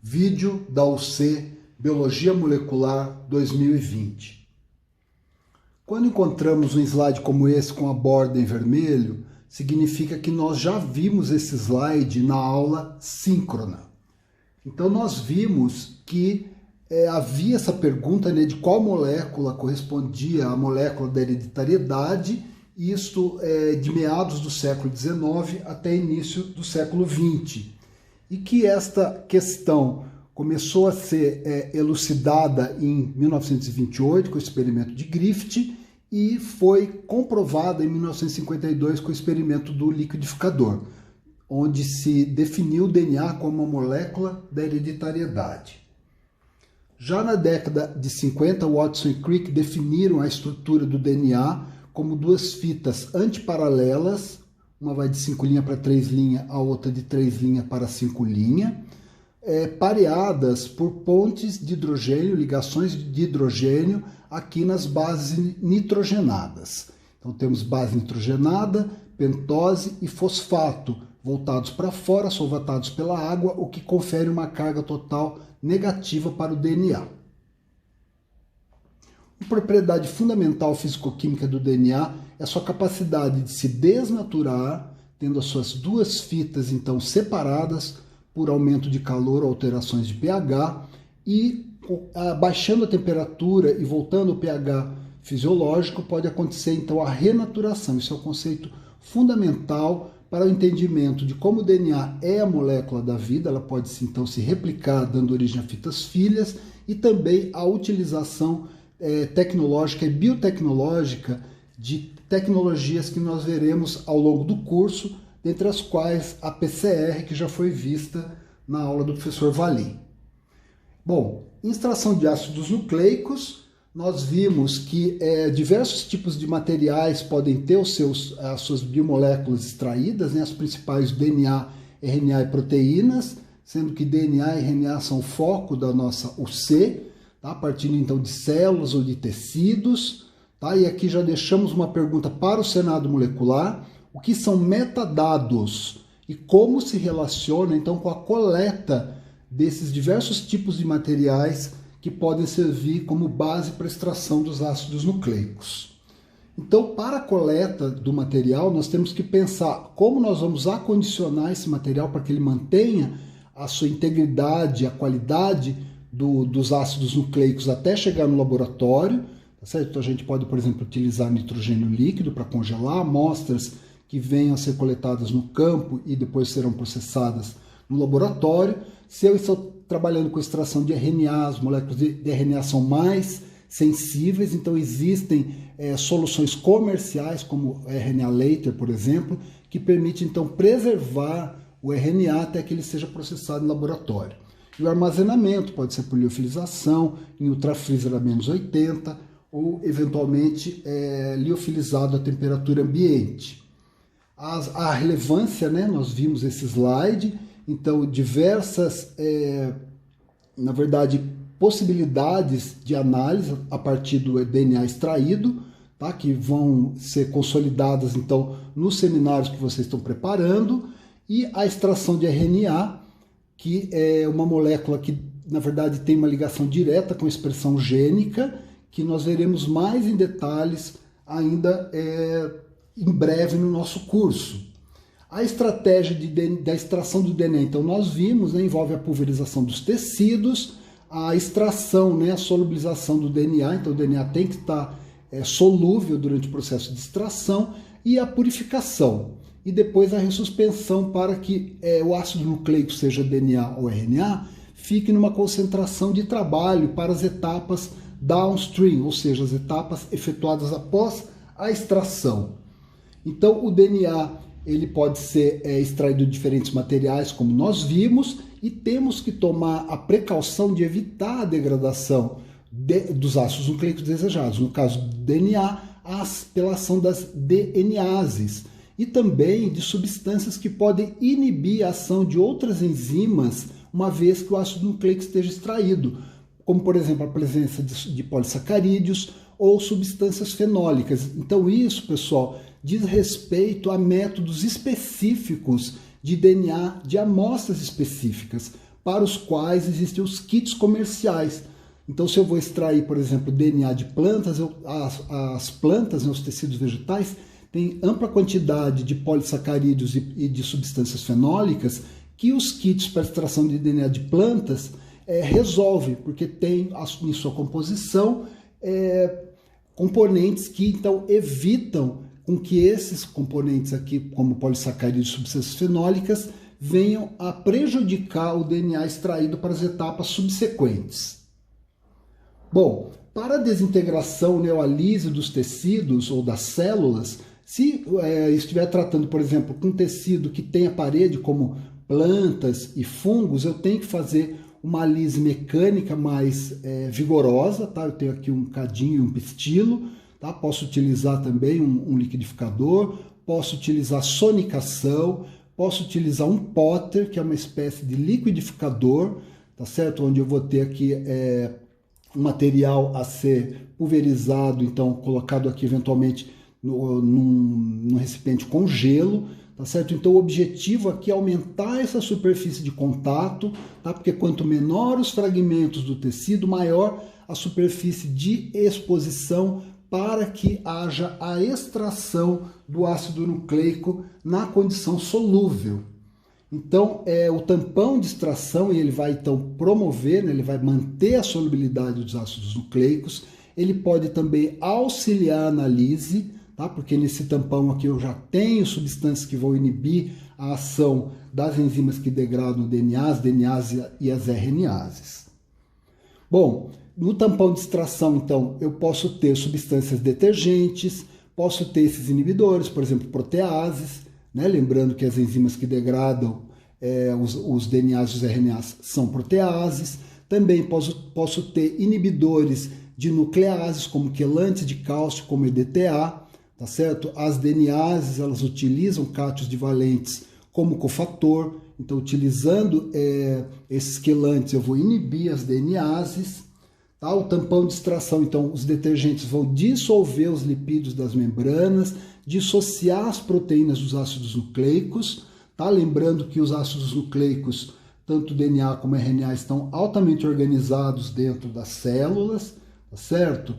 Vídeo da UC Biologia Molecular 2020. Quando encontramos um slide como esse com a borda em vermelho, significa que nós já vimos esse slide na aula síncrona. Então nós vimos que havia essa pergunta, né, de qual molécula correspondia à molécula da hereditariedade, isto de meados do século XIX até início do século XX. E que esta questão começou a ser elucidada em 1928 com o experimento de Griffith e foi comprovada em 1952 com o experimento do liquidificador, onde se definiu o DNA como uma molécula da hereditariedade. Já na década de 50, Watson e Crick definiram a estrutura do DNA como duas fitas antiparalelas, uma vai de 5' para 3', a outra de 3' para 5', pareadas por pontes de hidrogênio, ligações de hidrogênio aqui nas bases nitrogenadas. Então temos base nitrogenada, pentose e fosfato, voltados para fora, solvatados pela água, o que confere uma carga total negativa para o DNA. Uma propriedade fundamental físico-química do DNA é a sua capacidade de se desnaturar, tendo as suas duas fitas então separadas por aumento de calor ou alterações de pH, e abaixando a temperatura e voltando ao pH fisiológico pode acontecer então a renaturação. Isso é um conceito fundamental para o entendimento de como o DNA é a molécula da vida. Ela pode então se replicar dando origem a fitas filhas, e também a utilização tecnológica e biotecnológica de tecnologias que nós veremos ao longo do curso, dentre as quais a PCR, que já foi vista na aula do professor Valim. Bom, em extração de ácidos nucleicos, nós vimos que diversos tipos de materiais podem ter as suas biomoléculas extraídas, né, as principais DNA, RNA e proteínas, sendo que DNA e RNA são o foco da nossa UC, tá? Partindo então de células ou de tecidos. Tá? E aqui já deixamos uma pergunta para o Senado molecular: o que são metadados e como se relaciona então com a coleta desses diversos tipos de materiais que podem servir como base para a extração dos ácidos nucleicos. Então, para a coleta do material, nós temos que pensar como nós vamos acondicionar esse material para que ele mantenha a sua integridade, a qualidade dos ácidos nucleicos até chegar no laboratório. Tá certo? Então a gente pode, por exemplo, utilizar nitrogênio líquido para congelar amostras que venham a ser coletadas no campo e depois serão processadas no laboratório. Se eu estou trabalhando com extração de RNA, as moléculas de RNA são mais sensíveis, então existem soluções comerciais, como RNA later, por exemplo, que permite então preservar o RNA até que ele seja processado no laboratório. E o armazenamento pode ser por liofilização, em ultrafreezer a menos 80, ou eventualmente liofilizado a temperatura ambiente. A relevância, né, nós vimos esse slide, então diversas, na verdade, possibilidades de análise a partir do DNA extraído, tá, que vão ser consolidadas então nos seminários que vocês estão preparando, e a extração de RNA, que é uma molécula que na verdade tem uma ligação direta com a expressão gênica, que nós veremos mais em detalhes ainda em breve no nosso curso. A estratégia da extração do DNA, então nós vimos, né, envolve a pulverização dos tecidos, a extração, né, a solubilização do DNA, então o DNA tem que estar solúvel durante o processo de extração, e a purificação. E depois a ressuspensão para que o ácido nucleico, seja DNA ou RNA, fique numa concentração de trabalho para as etapas downstream, ou seja, as etapas efetuadas após a extração. Então o DNA ele pode ser extraído de diferentes materiais, como nós vimos, e temos que tomar a precaução de evitar a degradação dos ácidos nucleicos desejados, no caso do DNA, pela ação das DNases, e também de substâncias que podem inibir a ação de outras enzimas, uma vez que o ácido nucleico esteja extraído, como por exemplo a presença de polissacarídeos ou substâncias fenólicas. Então isso, pessoal, diz respeito a métodos específicos de DNA de amostras específicas, para os quais existem os kits comerciais. Então, se eu vou extrair, por exemplo, DNA de plantas, as plantas, né, os tecidos vegetais, têm ampla quantidade de polissacarídeos e de substâncias fenólicas que os kits para extração de DNA de plantas resolvem, porque tem em sua composição componentes que então evitam com que esses componentes aqui, como polissacarídeos e substâncias fenólicas, venham a prejudicar o DNA extraído para as etapas subsequentes. Bom, para a desintegração, neoalise dos tecidos ou das células, se estiver tratando, por exemplo, com um tecido que tem a parede, como plantas e fungos, eu tenho que fazer uma lise mecânica mais vigorosa, tá? Eu tenho aqui um cadinho e um pistilo, tá? Posso utilizar também um liquidificador, posso utilizar sonicação, posso utilizar um potter, que é uma espécie de liquidificador, tá certo? Onde eu vou ter aqui um material a ser pulverizado, então colocado aqui eventualmente num recipiente com gelo, tá certo? Então o objetivo aqui é aumentar essa superfície de contato, tá? Porque quanto menor os fragmentos do tecido, maior a superfície de exposição para que haja a extração do ácido nucleico na condição solúvel. Então, o tampão de extração, ele vai então promover, né, ele vai manter a solubilidade dos ácidos nucleicos, ele pode também auxiliar a análise, tá? Porque nesse tampão aqui eu já tenho substâncias que vão inibir a ação das enzimas que degradam o DNA, as DNAs e as RNases. Bom, no tampão de extração, então, eu posso ter substâncias detergentes, posso ter esses inibidores, por exemplo, proteases, né? Lembrando que as enzimas que degradam os DNAs e os RNAs são proteases. Também posso ter inibidores de nucleases, como quelantes de cálcio, como EDTA, tá certo? As DNases, elas utilizam cátions divalentes como cofator. Então, utilizando esses quelantes, eu vou inibir as DNases. Tá? O tampão de extração, então, os detergentes vão dissolver os lipídios das membranas, dissociar as proteínas dos ácidos nucleicos, tá? Lembrando que os ácidos nucleicos, tanto DNA como RNA, estão altamente organizados dentro das células, tá certo?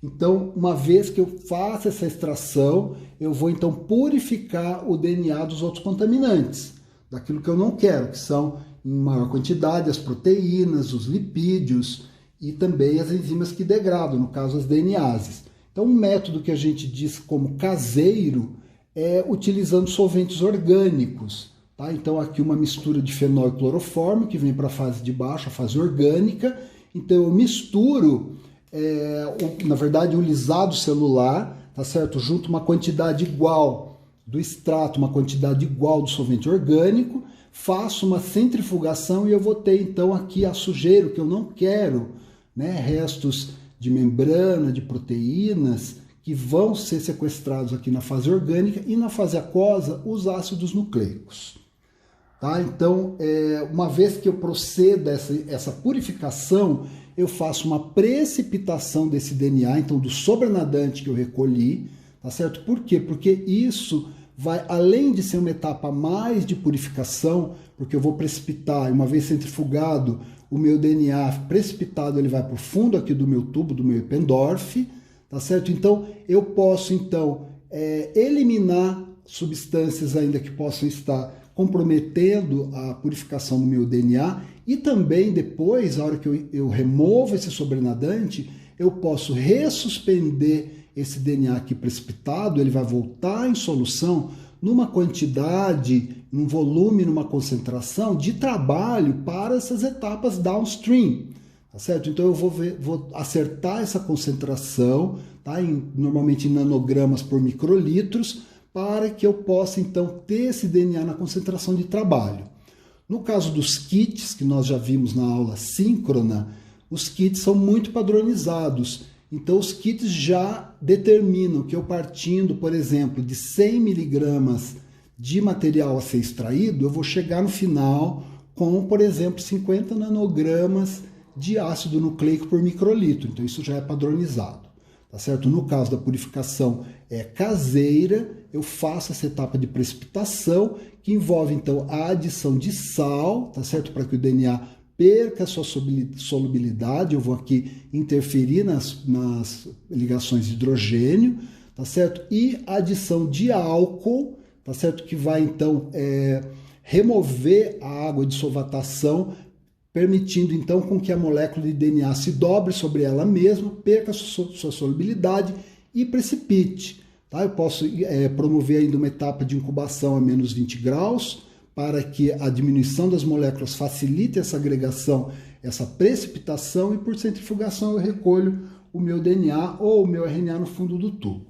Então, uma vez que eu faço essa extração, eu vou então purificar o DNA dos outros contaminantes, daquilo que eu não quero, que são em maior quantidade as proteínas, os lipídios e também as enzimas que degradam, no caso as DNases. Então, um método que a gente diz como caseiro é utilizando solventes orgânicos. Tá? Então, aqui uma mistura de fenol e cloroformo, que vem para a fase de baixo, a fase orgânica. Então, eu misturo, na verdade, um lisado celular, tá certo? Junto uma quantidade igual do extrato, uma quantidade igual do solvente orgânico, faço uma centrifugação e eu vou ter, então, aqui a sujeira que eu não quero, né? Restos de membrana, de proteínas, que vão ser sequestrados aqui na fase orgânica, e na fase aquosa, os ácidos nucleicos. Tá? Então, uma vez que eu proceda essa purificação, eu faço uma precipitação desse DNA, então do sobrenadante que eu recolhi, tá certo? Por quê? Porque isso vai, além de ser uma etapa mais de purificação, porque eu vou precipitar, uma vez centrifugado, o meu DNA precipitado, ele vai para o fundo aqui do meu tubo, do meu Eppendorf, tá certo? Então, eu posso, então, eliminar substâncias ainda que possam estar comprometendo a purificação do meu DNA, e também depois, a hora que eu removo esse sobrenadante, eu posso ressuspender esse DNA aqui precipitado, ele vai voltar em solução numa quantidade, num volume, numa concentração de trabalho para essas etapas downstream, tá certo? Então eu vou acertar essa concentração, tá? Normalmente em nanogramas por microlitros, para que eu possa então ter esse DNA na concentração de trabalho. No caso dos kits, que nós já vimos na aula síncrona, os kits são muito padronizados. Então os kits já determinam que eu, partindo, por exemplo, de 100 miligramas de material a ser extraído, eu vou chegar no final com, por exemplo, 50 nanogramas de ácido nucleico por microlitro. Então isso já é padronizado. Tá tá certo? No caso da purificação caseira, eu faço essa etapa de precipitação, que envolve então a adição de sal, tá certo? Para que o DNA perca a sua solubilidade, eu vou aqui interferir nas ligações de hidrogênio, tá certo? E a adição de álcool, tá certo? Que vai então remover a água de solvatação, permitindo então com que a molécula de DNA se dobre sobre ela mesma, perca a sua solubilidade e precipite. Tá? Eu posso promover ainda uma etapa de incubação a menos 20 graus, para que a diminuição das moléculas facilite essa agregação, essa precipitação, e por centrifugação eu recolho o meu DNA ou o meu RNA no fundo do tubo.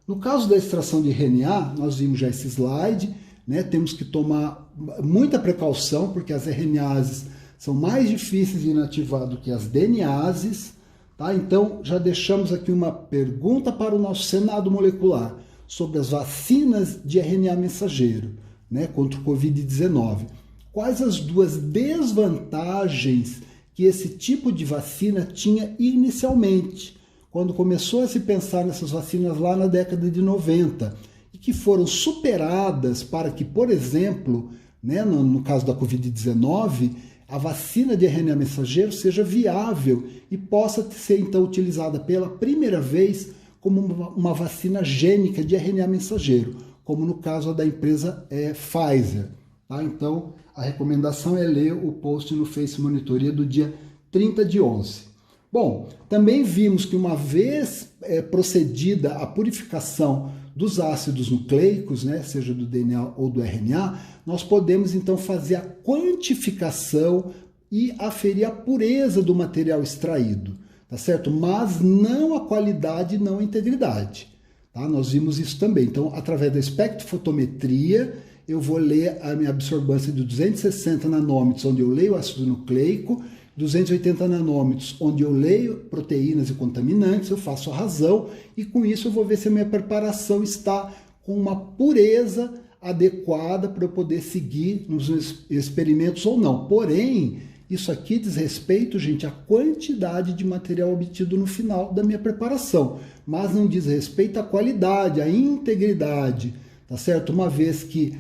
No caso da extração de RNA, nós vimos já esse slide, né? Temos que tomar muita precaução, porque as RNases são mais difíceis de inativar do que as DNases. Tá? Então, já deixamos aqui uma pergunta para o nosso Senado Molecular sobre as vacinas de RNA mensageiro, né, contra o Covid-19. Quais as duas desvantagens que esse tipo de vacina tinha inicialmente, quando começou a se pensar nessas vacinas lá na década de 90, e que foram superadas para que, por exemplo, né, no caso da Covid-19, a vacina de RNA mensageiro seja viável e possa ser então utilizada pela primeira vez como uma vacina gênica de RNA mensageiro, como no caso da empresa Pfizer. Tá? Então, a recomendação é ler o post no Face Monitoria do dia 30/11. Bom, também vimos que uma vez procedida a purificação dos ácidos nucleicos, né, seja do DNA ou do RNA, nós podemos então fazer a quantificação e aferir a pureza do material extraído, tá certo? Mas não a qualidade, não a integridade. Tá? Nós vimos isso também. Então, através da espectrofotometria, eu vou ler a minha absorbância de 260 nanômetros, onde eu leio o ácido nucleico, 280 nanômetros, onde eu leio proteínas e contaminantes, eu faço a razão, e com isso eu vou ver se a minha preparação está com uma pureza adequada para eu poder seguir nos experimentos ou não. Porém, isso aqui diz respeito, gente, à quantidade de material obtido no final da minha preparação, mas não diz respeito à qualidade, à integridade, tá certo? Uma vez que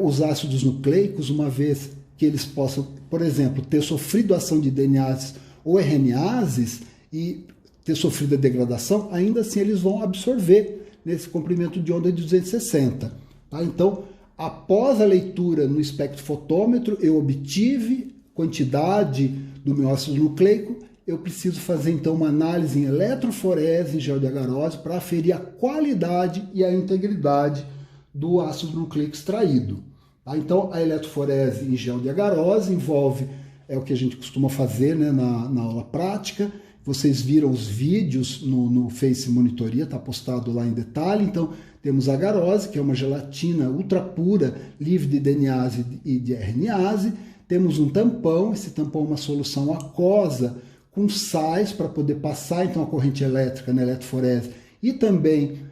os ácidos nucleicos, uma vez que eles possam, por exemplo, ter sofrido ação de DNases ou RNases e ter sofrido a degradação, ainda assim eles vão absorver nesse comprimento de onda de 260. Tá? Então, após a leitura no espectrofotômetro, eu obtive quantidade do meu ácido nucleico, eu preciso fazer então uma análise em eletroforese, em gel de agarose, para aferir a qualidade e a integridade do ácido nucleico extraído. Tá? Então, a eletroforese em gel de agarose envolve, o que a gente costuma fazer, né, na aula prática. Vocês viram os vídeos no Face Monitoria, está postado lá em detalhe. Então, temos a agarose, que é uma gelatina ultra pura, livre de DNase e de RNase. Temos um tampão, esse tampão é uma solução aquosa com sais para poder passar então a corrente elétrica na eletroforese, e também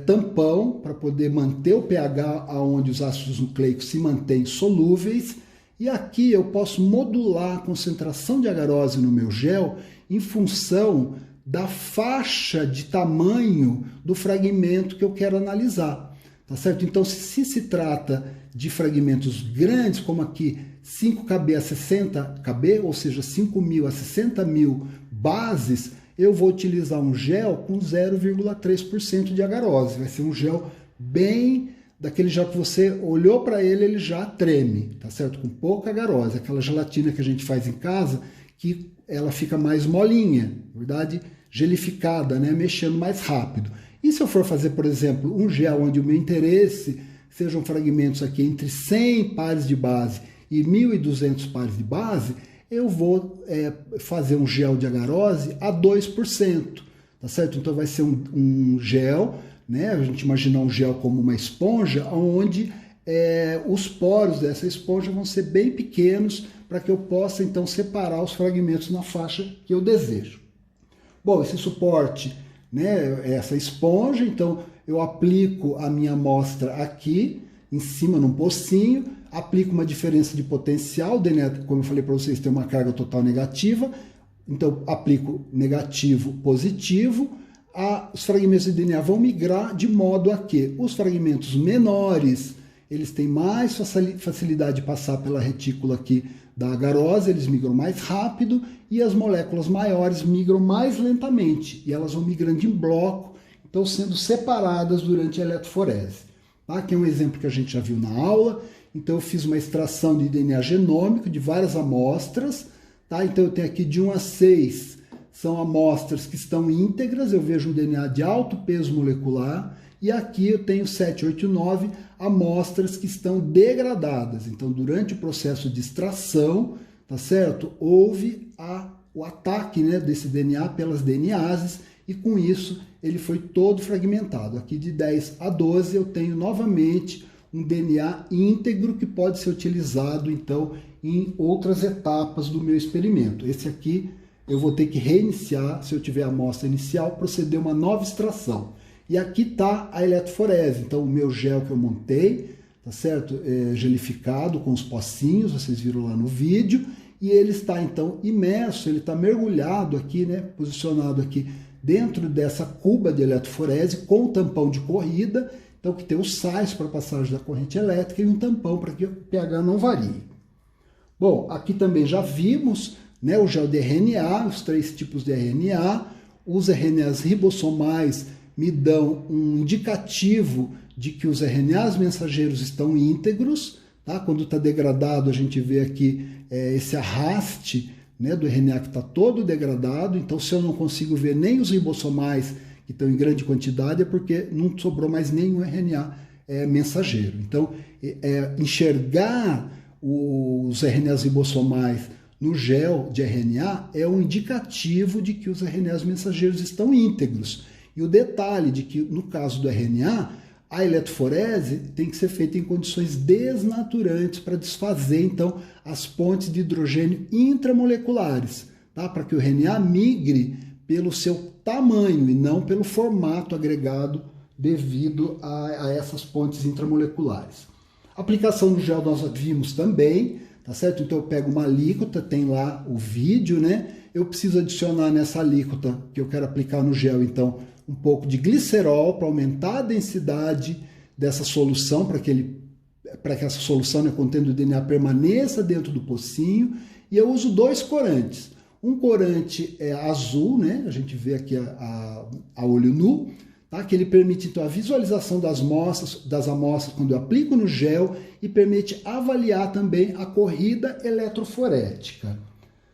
tampão para poder manter o pH onde os ácidos nucleicos se mantêm solúveis. E aqui eu posso modular a concentração de agarose no meu gel em função da faixa de tamanho do fragmento que eu quero analisar. Tá certo? Então, se se trata de fragmentos grandes, como aqui 5kb a 60kb, ou seja, 5.000 a 60.000 bases, eu vou utilizar um gel com 0,3% de agarose. Vai ser um gel bem daquele gel que você olhou para ele, ele já treme, tá certo? Com pouca agarose. Aquela gelatina que a gente faz em casa, que ela fica mais molinha, na verdade, gelificada, né? Mexendo mais rápido. E se eu for fazer, por exemplo, um gel onde o meu interesse sejam fragmentos aqui entre 100 pares de base e 1.200 pares de base, eu vou fazer um gel de agarose a 2%, tá certo? Então vai ser um gel, né? A gente imaginar um gel como uma esponja, onde os poros dessa esponja vão ser bem pequenos para que eu possa então separar os fragmentos na faixa que eu desejo. Bom, esse suporte, né, essa esponja, então eu aplico a minha amostra aqui, em cima num pocinho, aplico uma diferença de potencial, o DNA, como eu falei para vocês, tem uma carga total negativa, então aplico negativo, positivo, os fragmentos de DNA vão migrar de modo a que os fragmentos menores, eles têm mais facilidade de passar pela retícula aqui da agarose, eles migram mais rápido, e as moléculas maiores migram mais lentamente, e elas vão migrando em bloco, então sendo separadas durante a eletroforese. Tá? Aqui é um exemplo que a gente já viu na aula. Então eu fiz uma extração de DNA genômico de várias amostras. Tá? Então eu tenho aqui de 1 a 6, são amostras que estão íntegras, eu vejo um DNA de alto peso molecular, e aqui eu tenho 7, 8 e 9 amostras que estão degradadas. Então durante o processo de extração, tá certo? Houve o ataque, né, desse DNA pelas DNases, e com isso ele foi todo fragmentado. Aqui de 10 a 12 eu tenho novamente um DNA íntegro que pode ser utilizado então em outras etapas do meu experimento. Esse aqui eu vou ter que reiniciar, se eu tiver a amostra inicial, proceder uma nova extração. E aqui está a eletroforese, então o meu gel que eu montei, tá certo? Gelificado com os pocinhos, vocês viram lá no vídeo, e ele está então imerso, ele está mergulhado aqui, né, posicionado aqui dentro dessa cuba de eletroforese com o tampão de corrida, então que tem os sais para passagem da corrente elétrica e um tampão para que o pH não varie. Bom, aqui também já vimos, né, o gel de RNA, os 3 tipos de RNA. Os RNAs ribossomais me dão um indicativo de que os RNAs mensageiros estão íntegros. Tá? Quando está degradado, a gente vê aqui esse arraste, né, do RNA que está todo degradado. Então, se eu não consigo ver nem os ribossomais que estão em grande quantidade, é porque não sobrou mais nenhum RNA mensageiro. Então, enxergar os RNAs ribossomais no gel de RNA é um indicativo de que os RNAs mensageiros estão íntegros. E o detalhe de que, no caso do RNA, a eletroforese tem que ser feita em condições desnaturantes para desfazer, então, as pontes de hidrogênio intramoleculares, tá? Para que o RNA migre pelo seu tamanho e não pelo formato agregado devido a essas pontes intramoleculares. A aplicação no gel nós vimos também, tá certo? Então eu pego uma alíquota, tem lá o vídeo, né? Eu preciso adicionar nessa alíquota que eu quero aplicar no gel, então, um pouco de glicerol para aumentar a densidade dessa solução, para que essa solução, né, contendo o DNA, permaneça dentro do pocinho. E eu uso 2 corantes. Um corante azul, né, a gente vê aqui a olho nu, tá, que ele permite então a visualização das amostras quando eu aplico no gel e permite avaliar também a corrida eletroforética.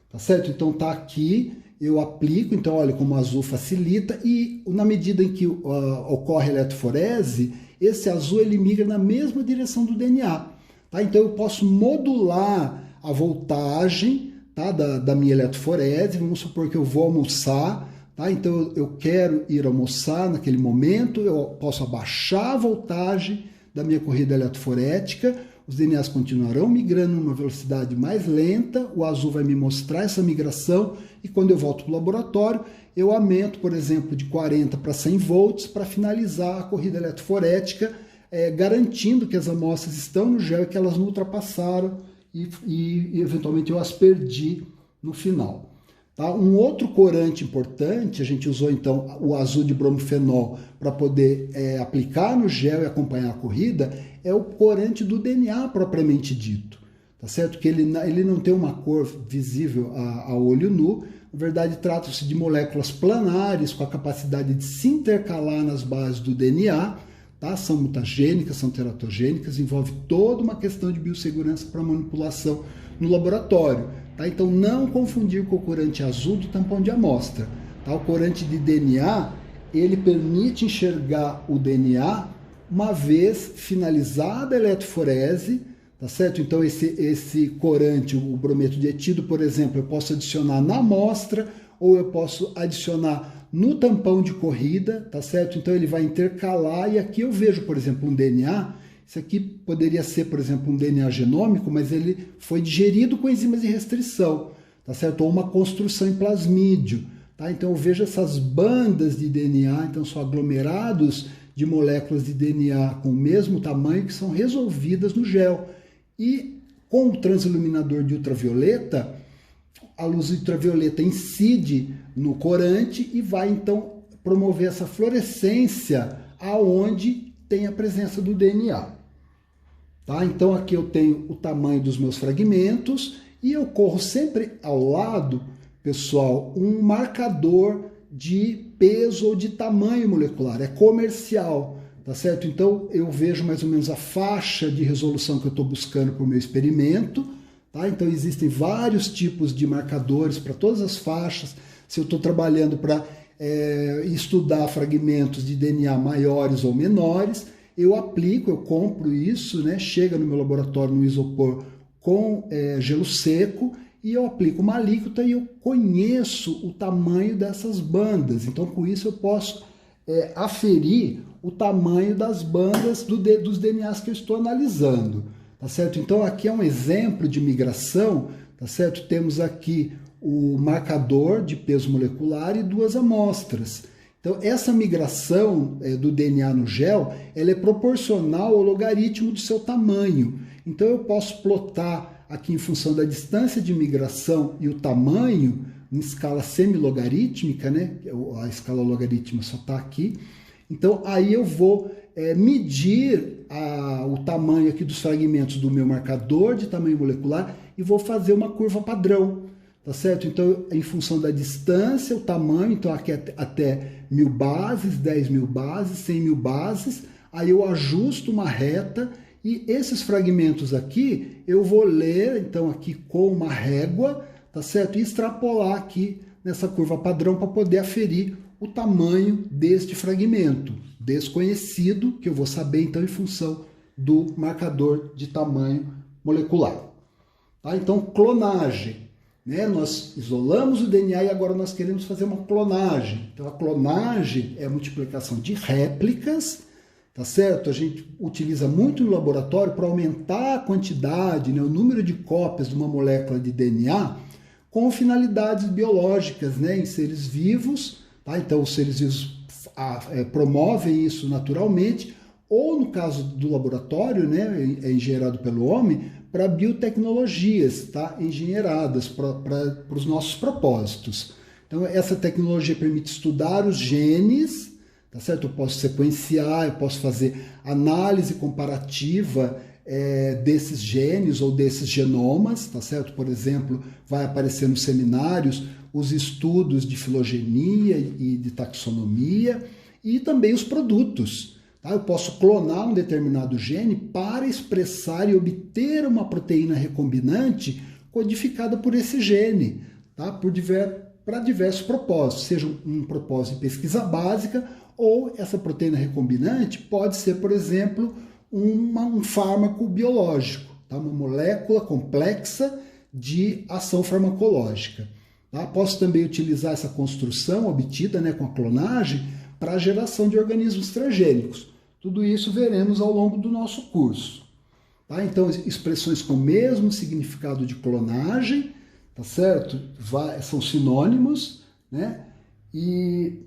Tá certo? Então tá aqui. Eu aplico, então olha como o azul facilita, e na medida em que ocorre a eletroforese, esse azul ele migra na mesma direção do DNA. Tá? Então eu posso modular a voltagem, tá, da minha eletroforese. Vamos supor que eu vou almoçar, tá? Então eu quero ir almoçar naquele momento, eu posso abaixar a voltagem da minha corrida eletroforética. Os DNAs continuarão migrando numa velocidade mais lenta, o azul vai me mostrar essa migração, e quando eu volto para o laboratório, eu aumento, por exemplo, de 40 para 100 volts para finalizar a corrida eletroforética, garantindo que as amostras estão no gel e que elas não ultrapassaram e eventualmente eu as perdi no final. Tá? Um outro corante importante, a gente usou então o azul de bromofenol para poder aplicar no gel e acompanhar a corrida, é o corante do DNA propriamente dito, tá certo? Que ele não tem uma cor visível a olho nu. Na verdade, trata-se de moléculas planares com a capacidade de se intercalar nas bases do DNA, tá? São mutagênicas, são teratogênicas, envolve toda uma questão de biossegurança para manipulação no laboratório. Tá? Então, não confundir com o corante azul do tampão de amostra. Tá? O corante de DNA, ele permite enxergar o DNA uma vez finalizada a eletroforese, tá certo? Então, esse corante, o brometo de etídeo, por exemplo, eu posso adicionar na amostra ou eu posso adicionar no tampão de corrida, tá certo? Então, ele vai intercalar e aqui eu vejo, por exemplo, um DNA. Isso aqui poderia ser, por exemplo, um DNA genômico, mas ele foi digerido com enzimas de restrição, tá certo? Ou uma construção em plasmídio, tá? Então eu vejo essas bandas de DNA, então são aglomerados de moléculas de DNA com o mesmo tamanho que são resolvidas no gel. E com o transiluminador de ultravioleta, a luz ultravioleta incide no corante e vai então promover essa fluorescência aonde tem a presença do DNA. Tá? Então aqui eu tenho o tamanho dos meus fragmentos e eu corro sempre ao lado, pessoal, um marcador de peso ou de tamanho molecular, é comercial, tá certo? Então eu vejo mais ou menos a faixa de resolução que eu estou buscando para o meu experimento, tá? Então existem vários tipos de marcadores para todas as faixas. Se eu estou trabalhando para estudar fragmentos de DNA maiores ou menores, eu aplico, eu compro isso, né? Chega no meu laboratório no isopor com gelo seco, e eu aplico uma alíquota e eu conheço o tamanho dessas bandas. Então, com isso, eu posso aferir o tamanho das bandas dos DNAs que eu estou analisando. Tá certo? Então, aqui é um exemplo de migração. Tá certo? Temos aqui o marcador de peso molecular e 2 amostras. Então, essa migração do DNA no gel, ela é proporcional ao logaritmo do seu tamanho. Então, eu posso plotar aqui em função da distância de migração e o tamanho, em escala semilogarítmica, né? A escala logarítmica só está aqui. Então, aí eu vou medir o tamanho aqui dos fragmentos do meu marcador de tamanho molecular e vou fazer uma curva padrão, tá certo? Então, em função da distância, o tamanho, então aqui até 1000 bases, 10.000 bases, 100.000 bases, aí eu ajusto uma reta. E esses fragmentos aqui, eu vou ler, então, aqui com uma régua, tá certo? E extrapolar aqui nessa curva padrão para poder aferir o tamanho deste fragmento desconhecido, que eu vou saber, então, em função do marcador de tamanho molecular. Tá? Então, clonagem. Né? Nós isolamos o DNA e agora nós queremos fazer uma clonagem. Então, a clonagem é a multiplicação de réplicas. Tá certo? A gente utiliza muito no laboratório para aumentar a quantidade, né, o número de cópias de uma molécula de DNA com finalidades biológicas, né, em seres vivos. Tá? Então, os seres vivos promovem isso naturalmente, ou no caso do laboratório, né, é engenheirado pelo homem, para biotecnologias, tá? Engenheiradas para os nossos propósitos. Então, essa tecnologia permite estudar os genes. Tá certo? Eu posso sequenciar, eu posso fazer análise comparativa desses genes ou desses genomas, tá certo? Por exemplo, vai aparecer nos seminários os estudos de filogenia e de taxonomia e também os produtos. Tá? Eu posso clonar um determinado gene para expressar e obter uma proteína recombinante codificada por esse gene, tá? Para diversos propósitos, seja um propósito de pesquisa básica, ou essa proteína recombinante pode ser, por exemplo, um fármaco biológico, tá? Uma molécula complexa de ação farmacológica. Tá? Posso também utilizar essa construção obtida, né, com a clonagem para a geração de organismos transgênicos. Tudo isso veremos ao longo do nosso curso. Tá? Então, expressões com o mesmo significado de clonagem, tá certo? São sinônimos, né? E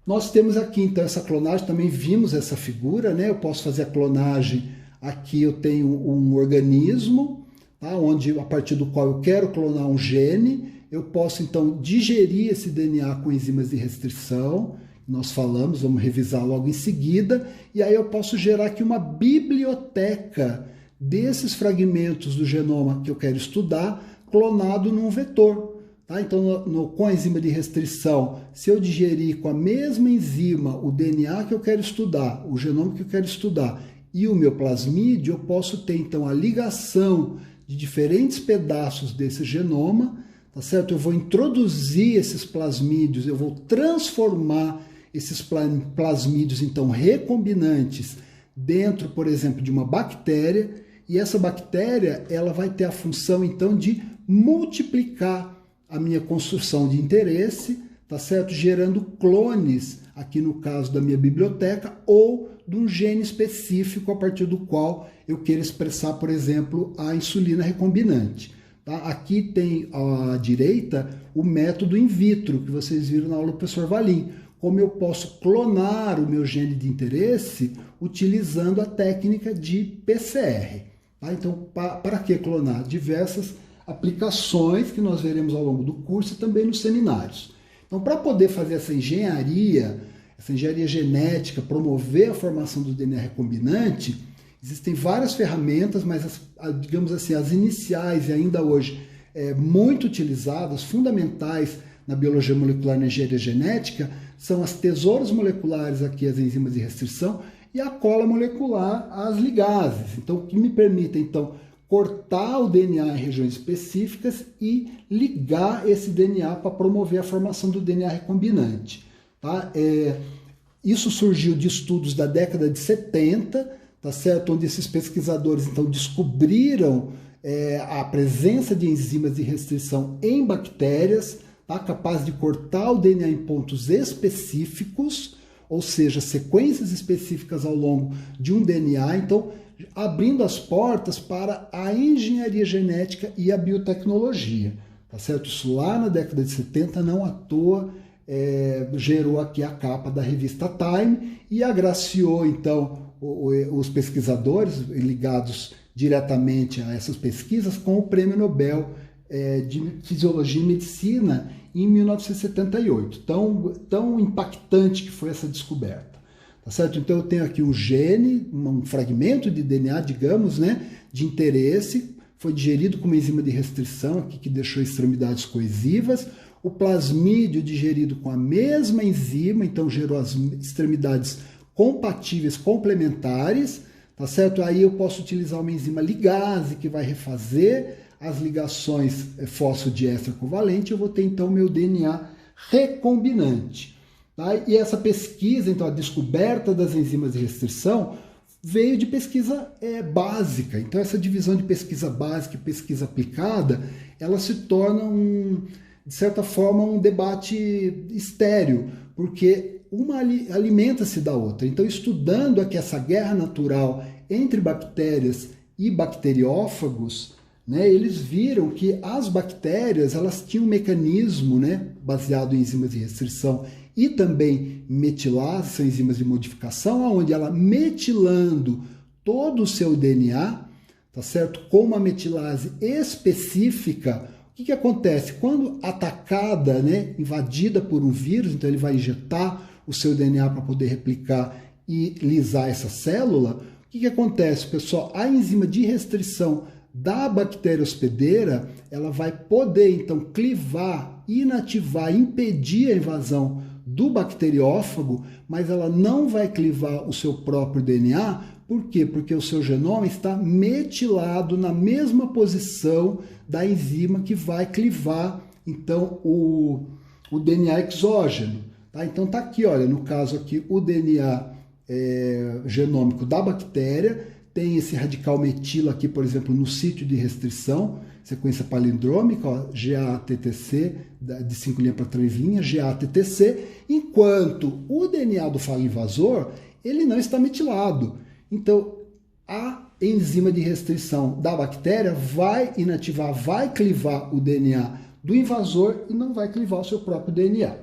nós temos aqui, então, essa clonagem, também vimos essa figura, né? Eu posso fazer a clonagem, aqui eu tenho um organismo, tá? Onde, a partir do qual eu quero clonar um gene, eu posso, então, digerir esse DNA com enzimas de restrição, nós falamos, vamos revisar logo em seguida, e aí eu posso gerar aqui uma biblioteca desses fragmentos do genoma que eu quero estudar, clonado num vetor. Tá? Então, com a enzima de restrição, se eu digerir com a mesma enzima o DNA que eu quero estudar, o genoma que eu quero estudar e o meu plasmídio, eu posso ter, então, a ligação de diferentes pedaços desse genoma, tá certo? Eu vou introduzir esses plasmídios, eu vou transformar esses plasmídios, então, recombinantes dentro, por exemplo, de uma bactéria, e essa bactéria ela vai ter a função, então, de multiplicar a minha construção de interesse, tá certo? Gerando clones, aqui no caso da minha biblioteca, ou de um gene específico a partir do qual eu quero expressar, por exemplo, a insulina recombinante. Tá? Aqui tem à direita o método in vitro, que vocês viram na aula do professor Valim. Como eu posso clonar o meu gene de interesse utilizando a técnica de PCR. Tá? Então, para que clonar? Diversas aplicações que nós veremos ao longo do curso e também nos seminários. Então, para poder fazer essa engenharia genética, promover a formação do DNA recombinante, existem várias ferramentas, mas, digamos assim, as iniciais e ainda hoje muito utilizadas, fundamentais na biologia molecular, na engenharia genética, são as tesouras moleculares, aqui as enzimas de restrição, e a cola molecular, as ligases. Então, o que me permite, então, cortar o DNA em regiões específicas e ligar esse DNA para promover a formação do DNA recombinante. Tá? Isso surgiu de estudos da década de 70, tá certo? Onde esses pesquisadores então descobriram a presença de enzimas de restrição em bactérias, tá? Capaz de cortar o DNA em pontos específicos, ou seja, sequências específicas ao longo de um DNA, então abrindo as portas para a engenharia genética e a biotecnologia. Tá certo? Isso lá na década de 70, não à toa, gerou aqui a capa da revista Time e agraciou então os pesquisadores ligados diretamente a essas pesquisas com o Prêmio Nobel de Fisiologia e Medicina em 1978. Tão impactante que foi essa descoberta. Tá certo? Então eu tenho aqui um gene, um fragmento de DNA, digamos, né, de interesse, foi digerido com uma enzima de restrição aqui que deixou extremidades coesivas, o plasmídio digerido com a mesma enzima, então gerou as extremidades compatíveis, complementares, tá certo? Aí eu posso utilizar uma enzima ligase que vai refazer as ligações fosfodiesterase covalente, eu vou ter então meu DNA recombinante. Tá? E essa pesquisa, então, a descoberta das enzimas de restrição veio de pesquisa básica. Então, essa divisão de pesquisa básica e pesquisa aplicada, ela se torna, de certa forma, um debate estéril, porque uma alimenta-se da outra. Então, estudando aqui essa guerra natural entre bactérias e bacteriófagos, né, eles viram que as bactérias elas tinham um mecanismo, né, baseado em enzimas de restrição e também metilase, são enzimas de modificação, onde ela metilando todo o seu DNA, tá certo? Com uma metilase específica, o que acontece? Quando atacada, né, invadida por um vírus, então ele vai injetar o seu DNA para poder replicar e lisar essa célula, o que acontece, pessoal? A enzima de restrição da bactéria hospedeira, ela vai poder então clivar, inativar, impedir a invasão do bacteriófago, mas ela não vai clivar o seu próprio DNA. Por quê? Porque o seu genoma está metilado na mesma posição da enzima que vai clivar então o DNA exógeno. Tá? Então tá aqui, olha, no caso aqui o DNA genômico da bactéria, tem esse radical metilo aqui, por exemplo, no sítio de restrição, sequência palindrômica, ó, GATTC, de 5 linhas para 3 linhas, GATTC, enquanto o DNA do falo invasor, ele não está metilado. Então, a enzima de restrição da bactéria vai inativar, vai clivar o DNA do invasor e não vai clivar o seu próprio DNA.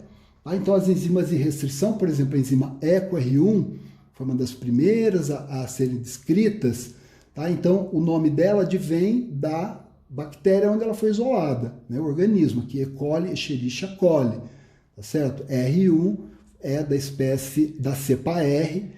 Tá? Então, as enzimas de restrição, por exemplo, a enzima EcoR1, foi uma das primeiras a serem descritas, tá? Então o nome dela advém da bactéria onde ela foi isolada, né? O organismo, aqui E. coli, Escherichia coli, tá certo? R1 é da espécie da cepa R,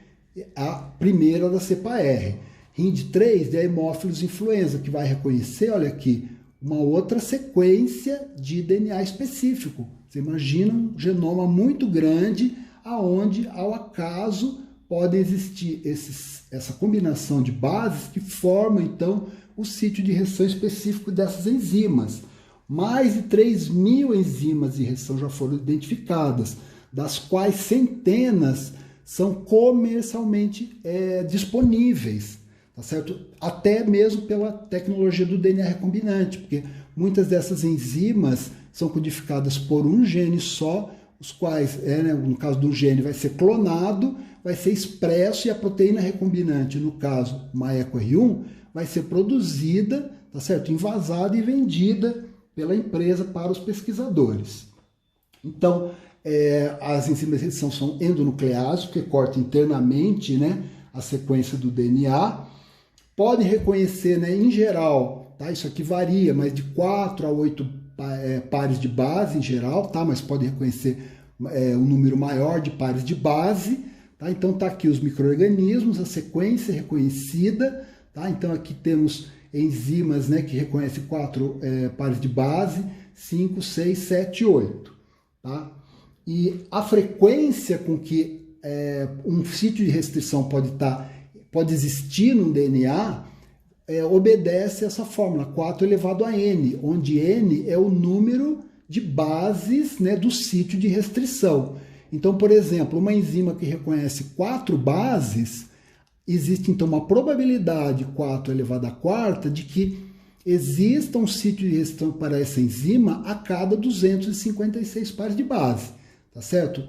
a primeira da cepa R. RIND3 é Haemophilus influenza, que vai reconhecer, olha aqui, uma outra sequência de DNA específico. Você imagina um genoma muito grande, aonde, ao acaso, pode existir essa combinação de bases que formam, então, o sítio de restrição específico dessas enzimas. Mais de 3.000 enzimas de restrição já foram identificadas, das quais centenas são comercialmente disponíveis, tá certo? Até mesmo pela tecnologia do DNA recombinante, porque muitas dessas enzimas são codificadas por um gene só, os quais, no caso do gene, vai ser clonado, vai ser expresso e a proteína recombinante, no caso, uma EcoR1, vai ser produzida, tá certo? Envasada e vendida pela empresa para os pesquisadores. Então, as enzimas de restrição são endonucleases, porque cortam internamente, né, a sequência do DNA. Podem reconhecer, né, em geral, tá? Isso aqui varia, mas de 4 a 8 pares de base em geral, tá? Mas pode reconhecer um número maior de pares de base. Tá? Então está aqui os micro-organismos, a sequência reconhecida. Tá? Então aqui temos enzimas, né, que reconhecem 4 pares de base, 5, 6, 7, 8. Tá? E a frequência com que um sítio de restrição pode existir no DNA obedece essa fórmula, 4 elevado a n, onde n é o número de bases, né, do sítio de restrição. Então, por exemplo, uma enzima que reconhece 4 bases, existe então uma probabilidade 4 elevado à quarta de que exista um sítio de restrição para essa enzima a cada 256 pares de base, tá certo?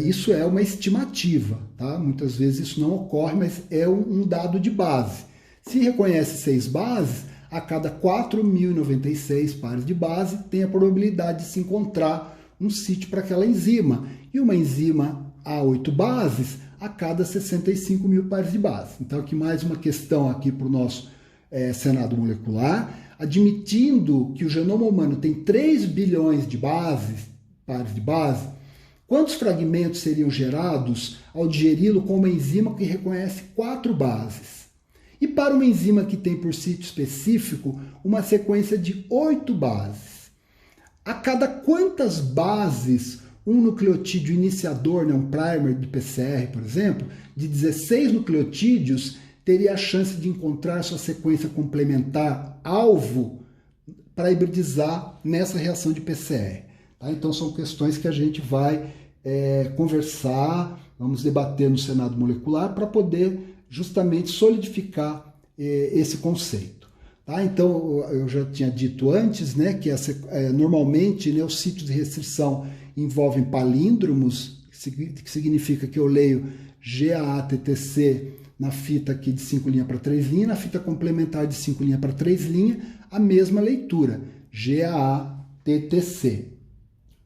Isso é uma estimativa, tá? Muitas vezes isso não ocorre, mas é um dado de base. Se reconhece 6 bases, a cada 4.096 pares de base tem a probabilidade de se encontrar um sítio para aquela enzima. E uma enzima a 8 bases a cada 65.000 pares de base. Então aqui mais uma questão aqui para o nosso Senado molecular, admitindo que o genoma humano tem 3 bilhões de bases, pares de base, quantos fragmentos seriam gerados ao digeri-lo com uma enzima que reconhece 4 bases? E para uma enzima que tem por sítio específico uma sequência de 8 bases, a cada quantas bases um nucleotídeo iniciador, né, um primer de PCR, por exemplo, de 16 nucleotídeos, teria a chance de encontrar sua sequência complementar alvo para hibridizar nessa reação de PCR. Tá? Então são questões que a gente vai conversar, vamos debater no Senado molecular para poder justamente solidificar esse conceito. Tá? Então eu já tinha dito antes, né, que normalmente, né, os sítios de restrição envolvem palíndromos, que significa que eu leio GAATTC na fita aqui de 5' para 3', na fita complementar de 5' para 3', a mesma leitura, GAATTC.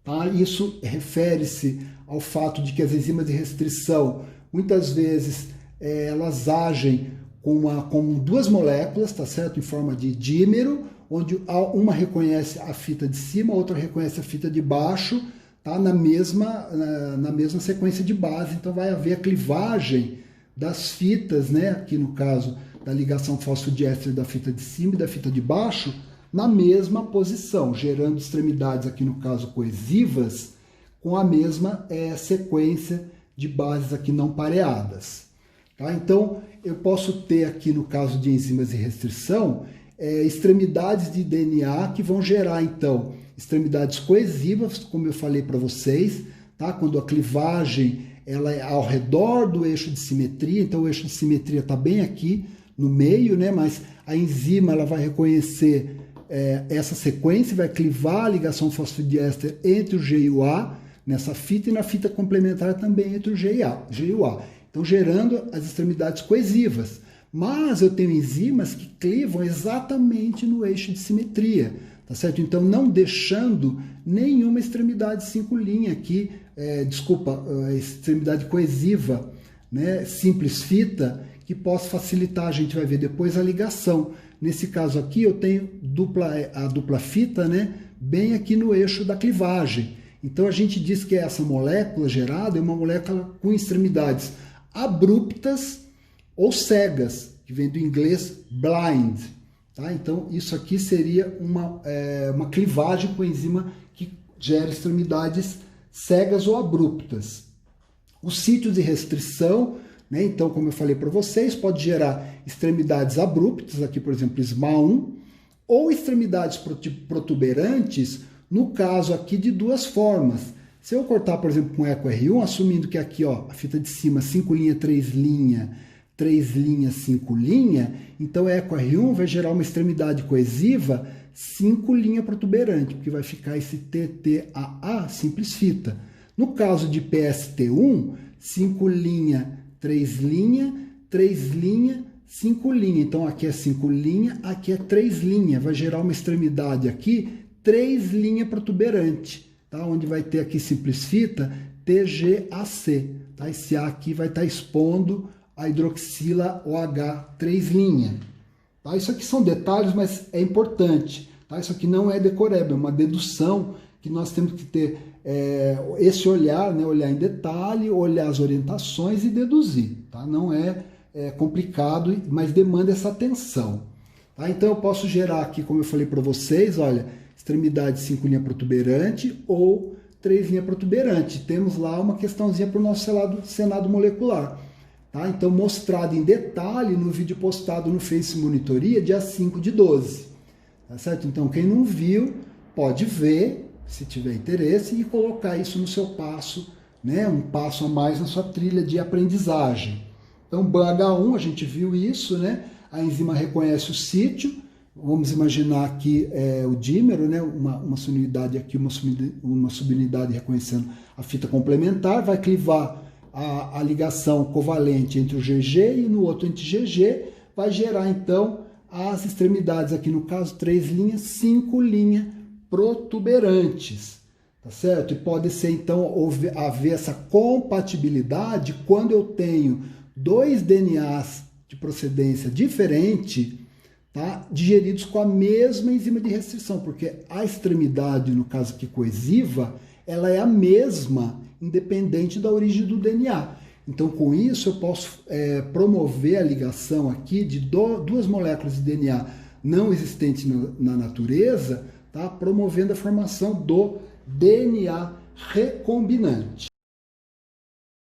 Tá? Isso refere-se ao fato de que as enzimas de restrição, muitas vezes, elas agem com 2 moléculas, tá certo? Em forma de dímero, onde uma reconhece a fita de cima, a outra reconhece a fita de baixo, tá? na mesma sequência de base. Então vai haver a clivagem das fitas, né? Aqui no caso da ligação fosfodiéster da fita de cima e da fita de baixo, na mesma posição, gerando extremidades, aqui no caso coesivas, com a mesma sequência de bases aqui não pareadas. Tá? Então, eu posso ter aqui, no caso de enzimas de restrição, extremidades de DNA que vão gerar, então, extremidades coesivas, como eu falei para vocês, tá? Quando a clivagem ela é ao redor do eixo de simetria, então o eixo de simetria está bem aqui no meio, né? Mas a enzima ela vai reconhecer essa sequência, vai clivar a ligação fosfodiéster entre o G e o A nessa fita, e na fita complementar também entre o G e o A. Então, gerando as extremidades coesivas. Mas eu tenho enzimas que clivam exatamente no eixo de simetria, tá certo? Então, não deixando nenhuma extremidade 5' aqui, extremidade coesiva, né, simples fita, que possa facilitar, a gente vai ver depois, a ligação. Nesse caso aqui, eu tenho a dupla fita, né, bem aqui no eixo da clivagem. Então, a gente diz que essa molécula gerada é uma molécula com extremidades abruptas ou cegas, que vem do inglês blind. Tá? Então, isso aqui seria uma clivagem com enzima que gera extremidades cegas ou abruptas. O sítio de restrição, né, então, como eu falei para vocês, pode gerar extremidades abruptas, aqui, por exemplo, SMA1, ou extremidades protuberantes, no caso aqui de 2 formas. Se eu cortar, por exemplo, com eco R1, assumindo que aqui, ó, a fita de cima 5', 3', 3', 5', então eco R1 vai gerar uma extremidade coesiva 5' protuberante, porque vai ficar esse TTAA simples fita. No caso de PST1, 5', 3', 3', 5'. Então aqui é 5', aqui é 3'. Vai gerar uma extremidade aqui 3' protuberante. Tá? Onde vai ter aqui simples fita TGAC. Tá? Esse A aqui vai estar expondo a hidroxila OH 3'. Tá? Isso aqui são detalhes, mas é importante. Tá? Isso aqui não é decoreba, é uma dedução que nós temos que ter esse olhar, né? Olhar em detalhe, olhar as orientações e deduzir. Tá? Não é complicado, mas demanda essa atenção. Tá? Então eu posso gerar aqui, como eu falei para vocês, olha, extremidade 5 linha protuberante ou 3 linha protuberante. Temos lá uma questãozinha para o nosso senado molecular. Tá? Então mostrado em detalhe no vídeo postado no Face Monitoria, dia 5/12. Tá certo? Então quem não viu, pode ver, se tiver interesse, e colocar isso no seu passo, né? Um passo a mais na sua trilha de aprendizagem. Então, BAH1, a gente viu isso, né? A enzima reconhece o sítio, vamos imaginar aqui o dímero, né? Uma subunidade aqui, uma subunidade reconhecendo a fita complementar, vai clivar a ligação covalente entre o GG e no outro anti-GG, vai gerar então as extremidades, aqui no caso 3 linhas, 5 linhas protuberantes, tá certo? E pode ser então haver essa compatibilidade quando eu tenho 2 DNAs de procedência diferente, tá? Digeridos com a mesma enzima de restrição, porque a extremidade, no caso aqui coesiva, ela é a mesma, independente da origem do DNA. Então, com isso, eu posso promover a ligação aqui de duas moléculas de DNA não existentes na natureza, tá? Promovendo a formação do DNA recombinante.